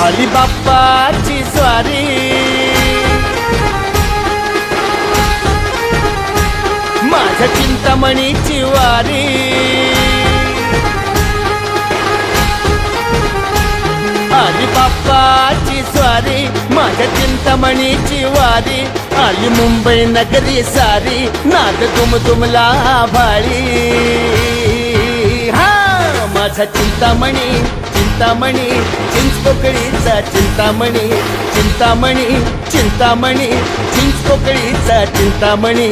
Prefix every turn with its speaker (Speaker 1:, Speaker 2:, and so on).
Speaker 1: आली बाप्पाची स्वारी, माझ्या चिंतामणीची वारी. आली बाप्पाची स्वारी, माझ्या चिंतामणीची वारी. आली मुंबई नगरी सारी, नाद दुमदुमला भाळी. हा माझा चिंतामणी, चिंतामणी, चिंचपोकळीचा चिंतामणी. चिंतामणी, चिंतामणी, चिंचपोकळीचा चिंतामणी.